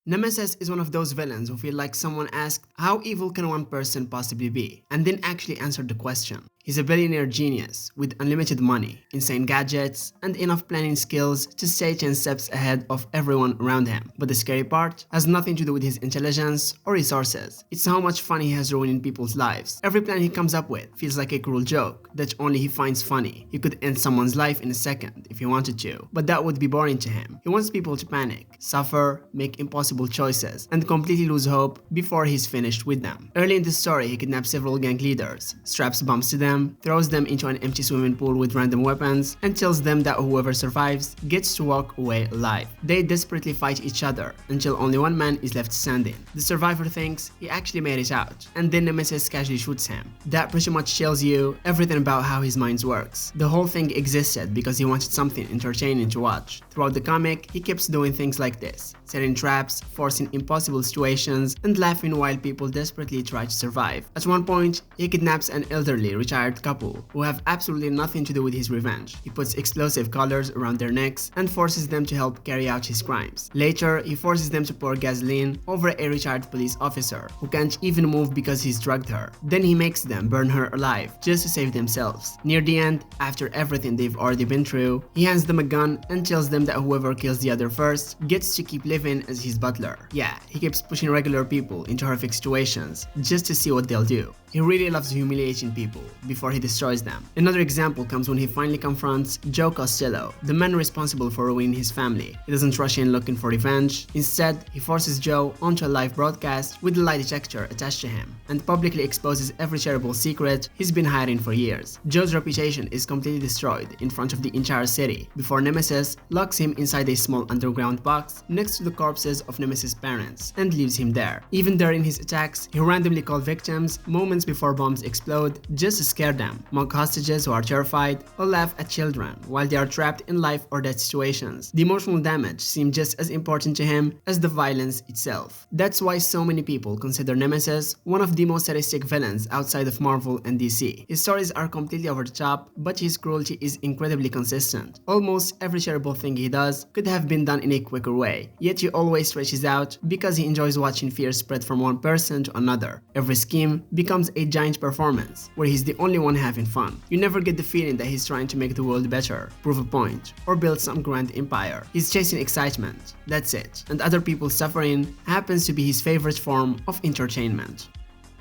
Nemesis is one of those villains who feel like someone asked, how evil can one person possibly be? And then actually answered the question. He's a billionaire genius with unlimited money, insane gadgets, and enough planning skills to stay 10 steps ahead of everyone around him. But the scary part has nothing to do with his intelligence or resources. It's how much fun he has ruining people's lives. Every plan he comes up with feels like a cruel joke that only he finds funny. He could end someone's life in a second if he wanted to, but that would be boring to him. He wants people to panic, suffer, make impossible choices, and completely lose hope before he's finished with them. Early in the story, he kidnaps several gang leaders, straps bombs to them, throws them into an empty swimming pool with random weapons, and tells them that whoever survives gets to walk away alive. They desperately fight each other until only one man is left standing. The survivor thinks he actually made it out, and then Nemesis casually shoots him. That pretty much tells you everything about how his mind works. The whole thing existed because he wanted something entertaining to watch. Throughout the comic, he keeps doing things like this, setting traps, forcing impossible situations, and laughing while people desperately try to survive. At one point, he kidnaps an elderly, retired couple who have absolutely nothing to do with his revenge. He puts explosive collars around their necks and forces them to help carry out his crimes. Later, he forces them to pour gasoline over a retired police officer who can't even move because he's drugged her. Then he makes them burn her alive just to save themselves. Near the end, after everything they've already been through, he hands them a gun and tells them that whoever kills the other first gets to keep living as his butler. Yeah, he keeps pushing regular people into horrific situations just to see what they'll do. He really loves humiliating people before he destroys them. Another example comes when he finally confronts Joe Costello, the man responsible for ruining his family. He doesn't rush in looking for revenge. Instead, he forces Joe onto a live broadcast with a lie detector attached to him and publicly exposes every terrible secret he's been hiding for years. Joe's reputation is completely destroyed in front of the entire city before Nemesis locks him inside a small underground box next to the corpses of Nemesis' parents and leaves him there. Even during his attacks, he randomly calls victims moments before bombs explode just to scare them, mock hostages who are terrified, or laugh at children while they are trapped in life or death situations. The emotional damage seemed just as important to him as the violence itself. That's why so many people consider Nemesis one of the most sadistic villains outside of Marvel and DC. His stories are completely over the top, but his cruelty is incredibly consistent. Almost every terrible thing he does could have been done in a quicker way, yet he always stretches out because he enjoys watching fear spread from one person to another. Every scheme becomes a giant performance where he's the only one having fun. You never get the feeling that he's trying to make the world better, prove a point, or build some grand empire. He's chasing excitement, that's it, and other people's suffering happens to be his favorite form of entertainment.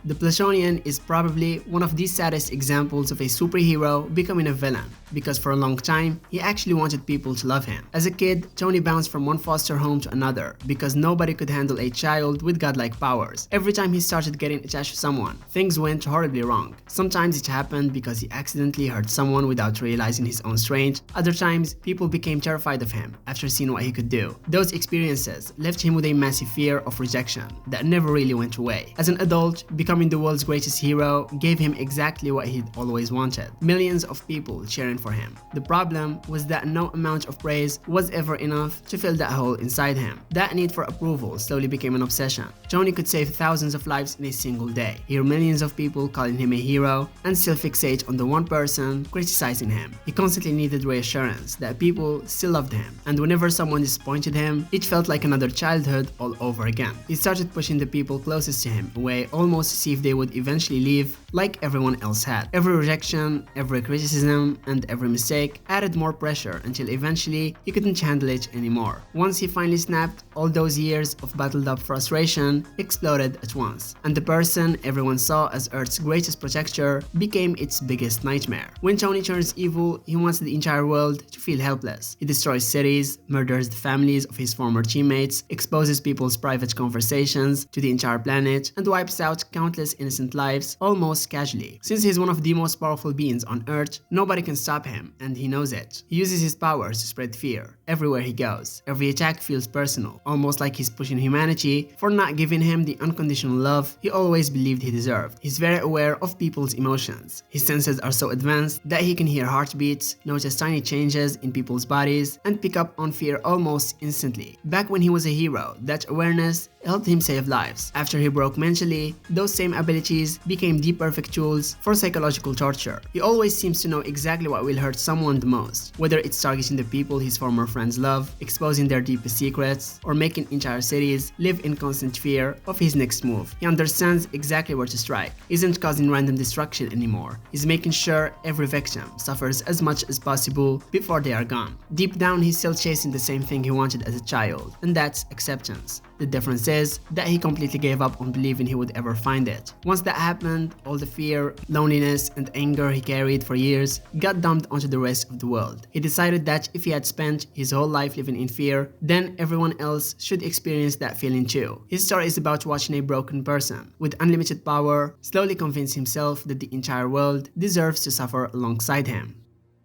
The Plutonian is probably one of the saddest examples of a superhero becoming a villain, because for a long time, he actually wanted people to love him. As a kid, Tony bounced from one foster home to another because nobody could handle a child with godlike powers. Every time he started getting attached to someone, things went horribly wrong. Sometimes it happened because he accidentally hurt someone without realizing his own strength. Other times, people became terrified of him after seeing what he could do. Those experiences left him with a massive fear of rejection that never really went away. As an adult, becoming the world's greatest hero gave him exactly what he'd always wanted. Millions of people cheering for him. The problem was that no amount of praise was ever enough to fill that hole inside him. That need for approval slowly became an obsession. Tony could save thousands of lives in a single day, hear millions of people calling him a hero, and still fixate on the one person criticizing him. He constantly needed reassurance that people still loved him, and whenever someone disappointed him, it felt like another childhood all over again. He started pushing the people closest to him away almost to see if they would eventually leave like everyone else had. Every rejection, every criticism, and every mistake added more pressure until eventually he couldn't handle it anymore. Once he finally snapped, all those years of bottled up frustration exploded at once, and the person everyone saw as Earth's greatest protector became its biggest nightmare. When Tony turns evil, he wants the entire world to feel helpless. He destroys cities, murders the families of his former teammates, exposes people's private conversations to the entire planet, and wipes out countless innocent lives almost casually. Since he's one of the most powerful beings on Earth, nobody can stop him, and he knows it. He uses his powers to spread fear everywhere he goes. Every attack feels personal, almost like he's pushing humanity for not giving him the unconditional love he always believed he deserved. He's very aware of people's emotions. His senses are so advanced that he can hear heartbeats, notice tiny changes in people's bodies, and pick up on fear almost instantly. Back when he was a hero, that awareness helped him save lives. After he broke mentally, those same abilities became the perfect tools for psychological torture. He always seems to know exactly what will hurt someone the most, whether it's targeting the people his former friends love, exposing their deepest secrets, or making entire cities live in constant fear of his next move. He understands exactly where to strike. He isn't causing random destruction anymore. He's making sure every victim suffers as much as possible before they are gone. Deep down, he's still chasing the same thing he wanted as a child, and that's acceptance. The difference is that he completely gave up on believing he would ever find it. Once that happened, all the fear, loneliness, and anger he carried for years got dumped onto the rest of the world. He decided that if he had spent his whole life living in fear, then everyone else should experience that feeling too. His story is about watching a broken person with unlimited power slowly convince himself that the entire world deserves to suffer alongside him.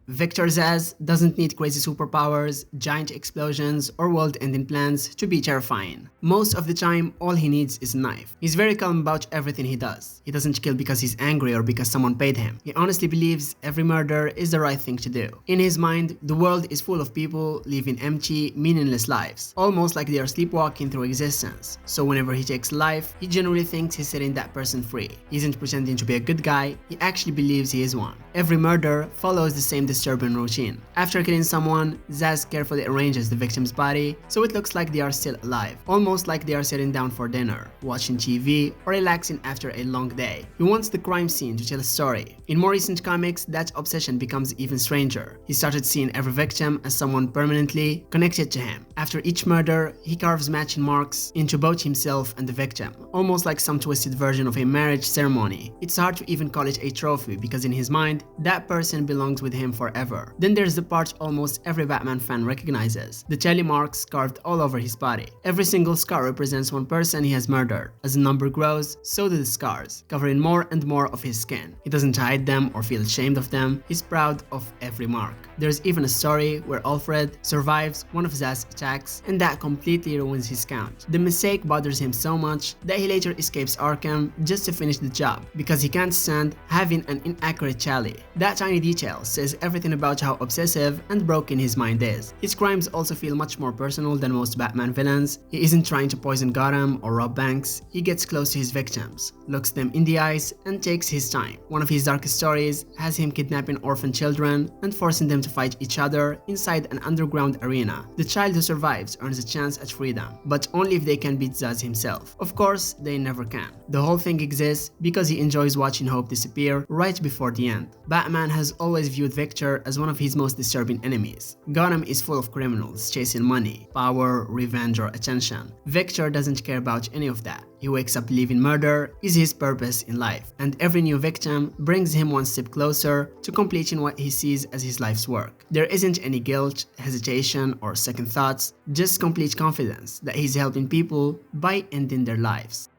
Victor Zsasz doesn't need crazy superpowers, giant explosions, or world-ending plans to be terrifying. Most of the time, all he needs is a knife. He's very calm about everything he does. He doesn't kill because he's angry or because someone paid him. He honestly believes every murder is the right thing to do. In his mind, the world is full of people living empty, meaningless lives, almost like they are sleepwalking through existence. So whenever he takes life, he genuinely thinks he's setting that person free. He isn't pretending to be a good guy, he actually believes he is one. Every murder follows the same disturbing routine. After killing someone, Zsasz carefully arranges the victim's body so it looks like they are still alive, almost like they are sitting down for dinner, watching TV, or relaxing after a long day. He wants the crime scene to tell a story. In more recent comics, that obsession becomes even stranger. He started seeing every victim as someone permanently connected to him. After each murder, he carves matching marks into both himself and the victim, almost like some twisted version of a marriage ceremony. It's hard to even call it a trophy because in his mind, that person belongs with him forever. Then there's the part almost every Batman fan recognizes, the tally marks carved all over his body. Every single scar represents one person he has murdered. As the number grows, so do the scars, covering more and more of his skin. He doesn't hide them or feel ashamed of them, he's proud of every mark. There's even a story where Alfred survives one of Zsasz's attacks, and that completely ruins his count. The mistake bothers him so much that he later escapes Arkham just to finish the job, because he can't stand having an inaccurate tally. That tiny detail says everything about how obsessive and broken his mind is. His crimes also feel much more personal than most Batman villains. He isn't trying to poison Gotham or rob banks. He gets close to his victims, looks them in the eyes, and takes his time. One of his darkest stories has him kidnapping orphan children and forcing them to fight each other inside an underground arena. The child who survives earns a chance at freedom, but only if they can beat Zsasz himself. Of course, they never can. The whole thing exists because he enjoys watching hope disappear right before the end. Batman has always viewed Victor as one of his most disturbing enemies. Gotham is full of criminals chasing money, power, revenge, or attention. Victor doesn't care about any of that. He wakes up believing murder is his purpose in life, and every new victim brings him one step closer to completing what he sees as his life's work. There isn't any guilt, hesitation, or second thoughts, just complete confidence that he's helping people by ending their lives.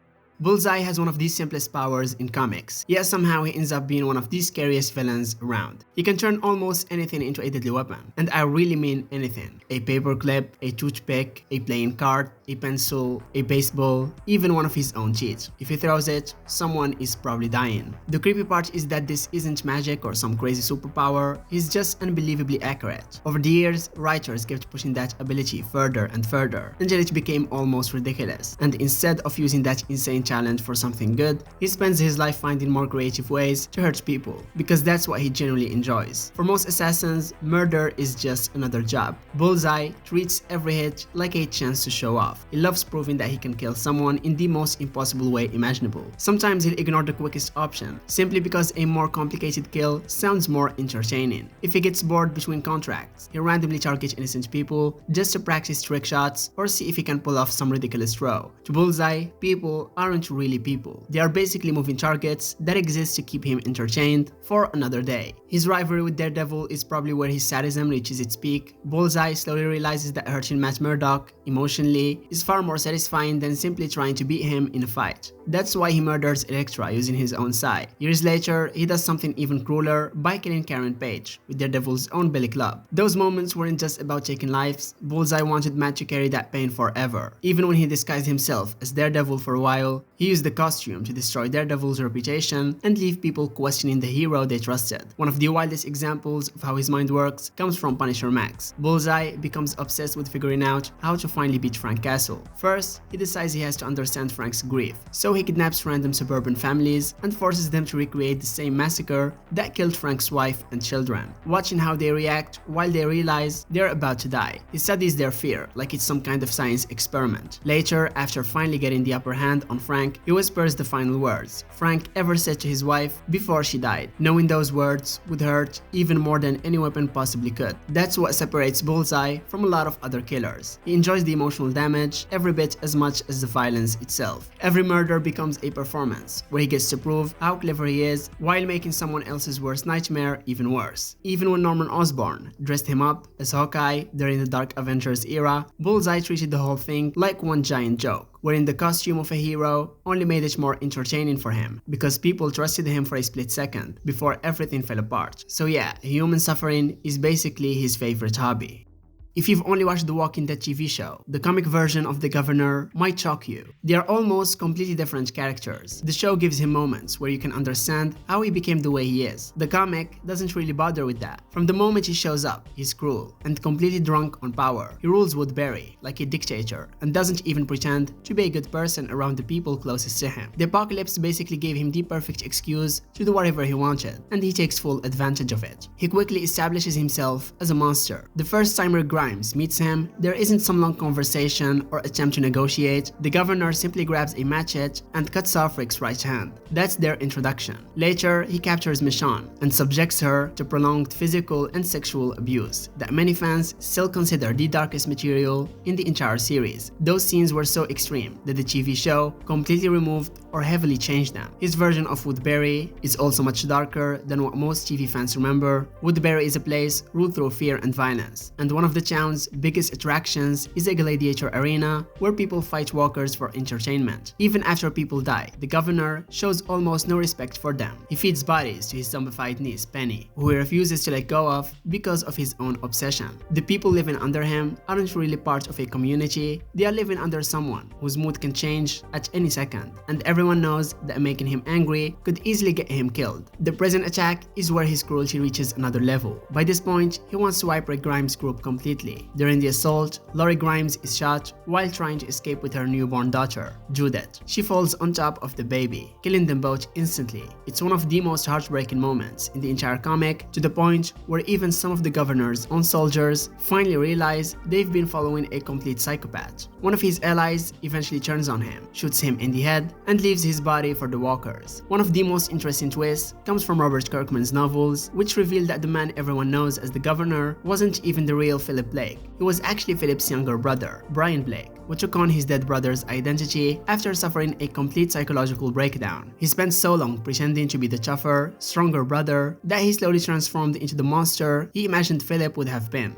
Bullseye has one of the simplest powers in comics, yet somehow he ends up being one of the scariest villains around. He can turn almost anything into a deadly weapon, and I really mean anything. A paperclip, a toothpick, a playing card, a pencil, a baseball, even one of his own teeth. If he throws it, someone is probably dying. The creepy part is that this isn't magic or some crazy superpower, he's just unbelievably accurate. Over the years, writers kept pushing that ability further and further, until it became almost ridiculous, and instead of using that insane challenge for something good, he spends his life finding more creative ways to hurt people, because that's what he genuinely enjoys. For most assassins, murder is just another job. Bullseye treats every hit like a chance to show off. He loves proving that he can kill someone in the most impossible way imaginable. Sometimes he'll ignore the quickest option, simply because a more complicated kill sounds more entertaining. If he gets bored between contracts, he'll randomly target innocent people just to practice trick shots or see if he can pull off some ridiculous throw. To Bullseye, people aren't really people. They are basically moving targets that exist to keep him entertained for another day. His rivalry with Daredevil is probably where his sadism reaches its peak. Bullseye slowly realizes that hurting Matt Murdock emotionally is far more satisfying than simply trying to beat him in a fight. That's why he murders Elektra using his own sai. Years later, he does something even crueler by killing Karen Page with Daredevil's own Billy Club. Those moments weren't just about taking lives. Bullseye wanted Matt to carry that pain forever. Even when he disguised himself as Daredevil for a while, he used the costume to destroy Daredevil's reputation and leave people questioning the hero they trusted. One of the wildest examples of how his mind works comes from Punisher Max. Bullseye becomes obsessed with figuring out how to finally beat Frank castle. First, he decides he has to understand Frank's grief, so he kidnaps random suburban families and forces them to recreate the same massacre that killed Frank's wife and children. Watching how they react while they realize they're about to die, he studies their fear like it's some kind of science experiment. Later, after finally getting the upper hand on Frank, he whispers the final words Frank ever said to his wife before she died, knowing those words would hurt even more than any weapon possibly could. That's what separates Bullseye from a lot of other killers. He enjoys the emotional damage every bit as much as the violence itself. Every murder becomes a performance where he gets to prove how clever he is while making someone else's worst nightmare even worse. Even when Norman Osborn dressed him up as Hawkeye during the Dark Avengers era, Bullseye treated the whole thing like one giant joke, wherein the costume of a hero only made it more entertaining for him because people trusted him for a split second before everything fell apart. So yeah, human suffering is basically his favorite hobby. If you've only watched the Walking Dead TV show, the comic version of the Governor might shock you. They are almost completely different characters. The show gives him moments where you can understand how he became the way he is. The comic doesn't really bother with that. From the moment he shows up, he's cruel and completely drunk on power. He rules Woodbury like a dictator and doesn't even pretend to be a good person around the people closest to him. The apocalypse basically gave him the perfect excuse to do whatever he wanted, and he takes full advantage of it. He quickly establishes himself as a monster. The first time Grimes meets him, there isn't some long conversation or attempt to negotiate. The Governor simply grabs a machete and cuts off Rick's right hand. That's their introduction. Later, he captures Michonne and subjects her to prolonged physical and sexual abuse that many fans still consider the darkest material in the entire series. Those scenes were so extreme that the TV show completely removed or heavily changed them. His version of Woodbury is also much darker than what most TV fans remember. Woodbury is a place ruled through fear and violence, and one of the town's biggest attractions is a gladiator arena where people fight walkers for entertainment. Even after people die, the Governor shows almost no respect for them. He feeds bodies to his zombified niece, Penny, who he refuses to let go of because of his own obsession. The people living under him aren't really part of a community, they are living under someone whose mood can change at any second, and everyone knows that making him angry could easily get him killed. The present attack is where his cruelty reaches another level. By this point, he wants to wipe Rick Grimes' group completely. During the assault, Lori Grimes is shot while trying to escape with her newborn daughter, Judith. She falls on top of the baby, killing them both instantly. It's one of the most heartbreaking moments in the entire comic, to the point where even some of the Governor's own soldiers finally realize they've been following a complete psychopath. One of his allies eventually turns on him, shoots him in the head, and leaves his body for the walkers. One of the most interesting twists comes from Robert Kirkman's novels, which reveal that the man everyone knows as the Governor wasn't even the real Philip Blake. He was actually Philip's younger brother, Brian Blake, who took on his dead brother's identity after suffering a complete psychological breakdown. He spent so long pretending to be the tougher, stronger brother that he slowly transformed into the monster he imagined Philip would have been.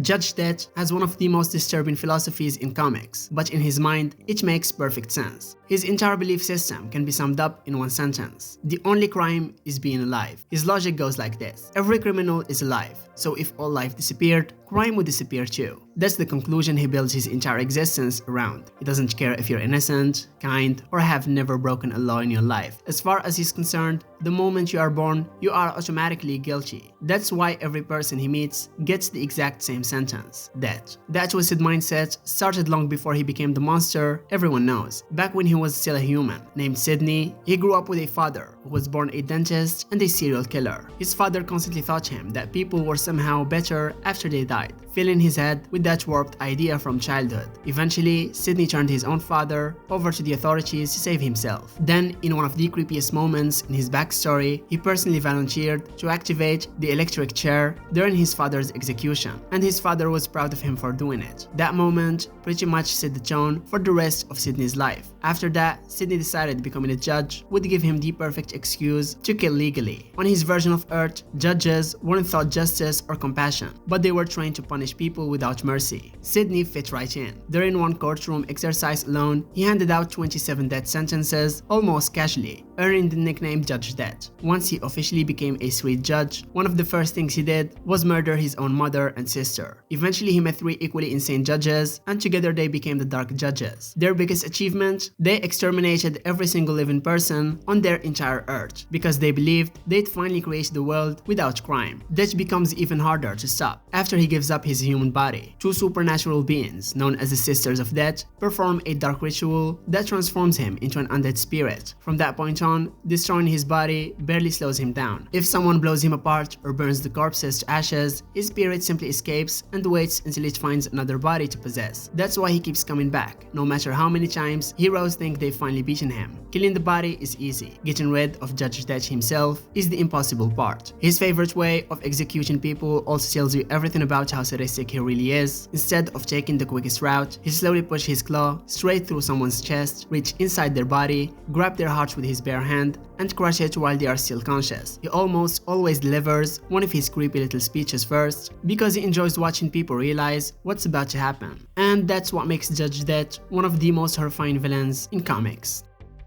Judge Dredd has one of the most disturbing philosophies in comics, but in his mind, it makes perfect sense. His entire belief system can be summed up in one sentence: the only crime is being alive. His logic goes like this: every criminal is alive, so if all life disappeared, crime would disappear too. That's the conclusion he builds his entire existence around. He doesn't care if you're innocent, kind, or have never broken a law in your life. As far as he's concerned, the moment you are born, you are automatically guilty. That's why every person he meets gets the exact same sentence: death. That twisted mindset started long before he became the monster everyone knows. Back when he was still a human, named Sidney, he grew up with a father who was born a dentist and a serial killer. His father constantly taught him that people were somehow better after they died, filling his head with that warped idea from childhood. Eventually, Sidney turned his own father over to the authorities to save himself. Then, in one of the creepiest moments in his backstory, he personally volunteered to activate the electric chair during his father's execution, and his father was proud of him for doing it. That moment pretty much set the tone for the rest of Sidney's life. After that, Sidney decided becoming a judge would give him the perfect excuse to kill legally. On his version of Earth, judges weren't taught justice or compassion, but they were trained to punish people without mercy. Sidney fit right in. During one courtroom exercise alone, he handed out 27 death sentences almost casually, earning the nickname Judge Dredd. Once he officially became a street judge, one of the first things he did was murder his own mother and sister. Eventually, he met 3 equally insane judges, and together they became the Dark Judges. Their biggest achievement: they exterminated every single living person on their entire Earth because they believed they'd finally create the world without crime. That becomes even harder to stop after he gives up his human body. Two supernatural beings, known as the Sisters of Death, perform a dark ritual that transforms him into an undead spirit. From that point on, destroying his body barely slows him down. If someone blows him apart or burns the corpses to ashes, his spirit simply escapes and waits until it finds another body to possess. That's why he keeps coming back, no matter how many times heroes think they've finally beaten him. Killing the body is easy. Getting rid of Judge Death himself is the impossible part. His favorite way of executing people also tells you everything about how sadistic he really is. Instead of taking the quickest route, he slowly pushes his claw straight through someone's chest, reach inside their body, grab their hearts with his bare hand, and crush it while they are still conscious. He almost always delivers one of his creepy little speeches first, because he enjoys watching people realize what's about to happen. And that's what makes Judge Death one of the most horrifying villains in comics.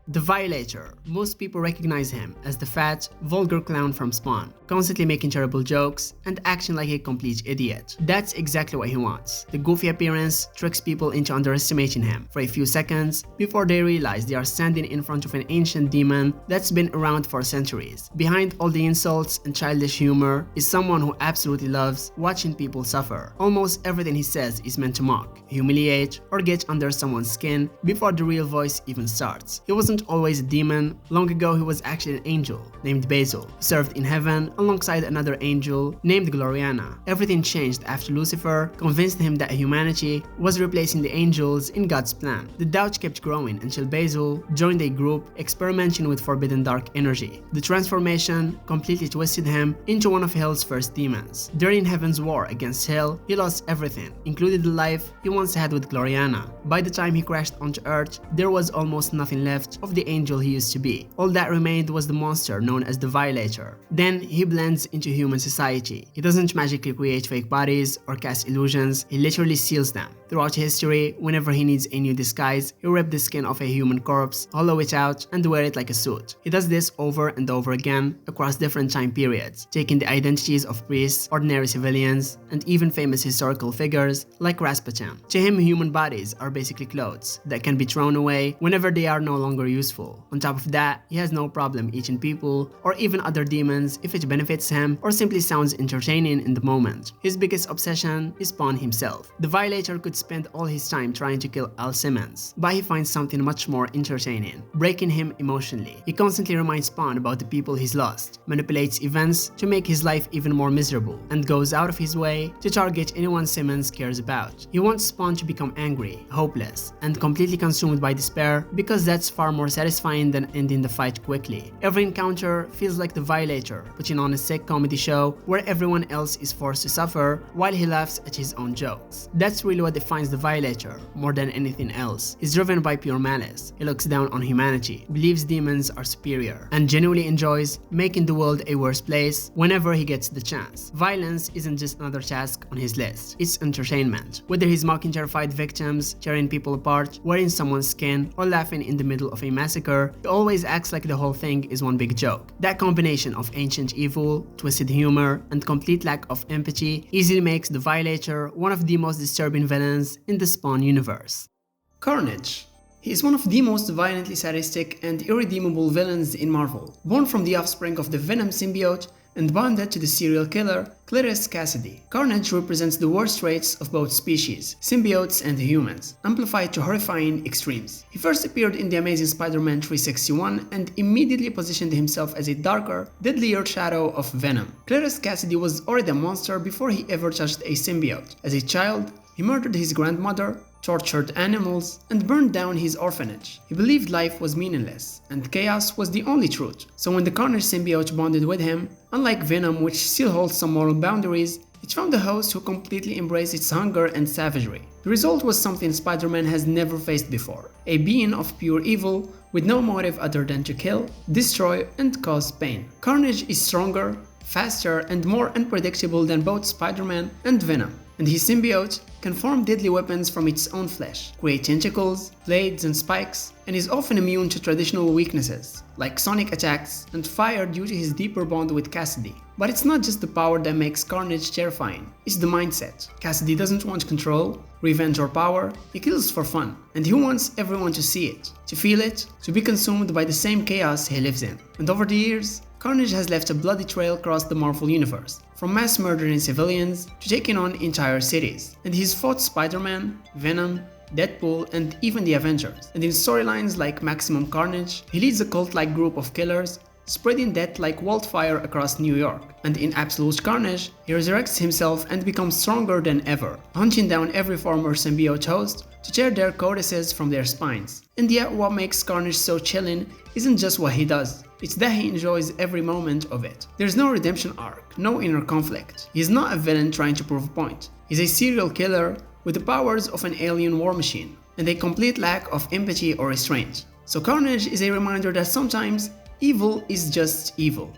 The Violator. Most people recognize him as the fat, vulgar clown from Spawn, constantly making terrible jokes and acting like a complete idiot. That's exactly what he wants. The goofy appearance tricks people into underestimating him for a few seconds before they realize they are standing in front of an ancient demon that's been around for centuries. Behind all the insults and childish humor is someone who absolutely loves watching people suffer. Almost everything he says is meant to mock, humiliate, or get under someone's skin before the real voice even starts. He wasn't always a demon. Long ago he was actually an angel named Basil, who served in heaven alongside another angel named Gloriana. Everything changed after Lucifer convinced him that humanity was replacing the angels in God's plan. The doubt kept growing until Basil joined a group experimenting with forbidden dark energy. The transformation completely twisted him into one of hell's first demons. During heaven's war against hell, he lost everything, including the life he once had with Gloriana. By the time he crashed onto Earth, there was almost nothing left of the angel he used to be. All that remained was the monster known as the Violator. Then he blends into human society. He doesn't magically create fake bodies or cast illusions, he literally steals them. Throughout history, whenever he needs a new disguise, he'll rip the skin off a human corpse, hollow it out, and wear it like a suit. He does this over and over again across different time periods, taking the identities of priests, ordinary civilians, and even famous historical figures like Rasputin. To him, human bodies are basically clothes that can be thrown away whenever they are no longer useful. On top of that, he has no problem eating people or even other demons if it benefits him or simply sounds entertaining in the moment. His biggest obsession is Spawn himself. The Violator could spend all his time trying to kill Al Simmons, but he finds something much more entertaining, breaking him emotionally. He constantly reminds Spawn about the people he's lost, manipulates events to make his life even more miserable, and goes out of his way to target anyone Simmons cares about. He wants Spawn to become angry, hopeless, and completely consumed by despair because that's far more satisfying than ending the fight quickly. Every encounter feels like the Violator putting on a sick comedy show where everyone else is forced to suffer while he laughs at his own jokes. That's really what defines the Violator more than anything else. He's driven by pure malice. He looks down on humanity, believes demons are superior, and genuinely enjoys making the world a worse place whenever he gets the chance. Violence isn't just another task on his list, it's entertainment. Whether he's mocking terrified victims, tearing people apart, wearing someone's skin, or laughing in the middle of a massacre, he always acts like the whole thing is one big joke. That combination of ancient evil, twisted humor, and complete lack of empathy easily makes the Violator one of the most disturbing villains in the Spawn universe. Carnage. He is one of the most violently sadistic and irredeemable villains in Marvel. Born from the offspring of the Venom symbiote and bonded to the serial killer Cletus Cassidy, Carnage represents the worst traits of both species, symbiotes and humans, amplified to horrifying extremes. He first appeared in The Amazing Spider-Man 361 and immediately positioned himself as a darker, deadlier shadow of Venom. Cletus Cassidy was already a monster before he ever touched a symbiote. As a child, he murdered his grandmother, tortured animals, and burned down his orphanage. He believed life was meaningless, and chaos was the only truth. So when the Carnage symbiote bonded with him, unlike Venom, which still holds some moral boundaries, it found a host who completely embraced its hunger and savagery. The result was something Spider-Man has never faced before, a being of pure evil with no motive other than to kill, destroy, and cause pain. Carnage is stronger, faster, and more unpredictable than both Spider-Man and Venom, and his symbiote can form deadly weapons from its own flesh, create tentacles, blades, and spikes, and is often immune to traditional weaknesses, like sonic attacks and fire due to his deeper bond with Cassidy. But it's not just the power that makes Carnage terrifying, it's the mindset. Cassidy doesn't want control, revenge, or power, he kills for fun, and he wants everyone to see it, to feel it, to be consumed by the same chaos he lives in. And over the years, Carnage has left a bloody trail across the Marvel universe, from mass murdering civilians to taking on entire cities. And he's fought Spider-Man, Venom, Deadpool, and even the Avengers. And in storylines like Maximum Carnage, he leads a cult-like group of killers, spreading death like wildfire across New York. And in Absolute Carnage, he resurrects himself and becomes stronger than ever, hunting down every former symbiote host to tear their codices from their spines. And yet what makes Carnage so chilling isn't just what he does, it's that he enjoys every moment of it. There's no redemption arc, no inner conflict. He's not a villain trying to prove a point. He's a serial killer with the powers of an alien war machine, and a complete lack of empathy or restraint. So Carnage is a reminder that sometimes evil is just evil.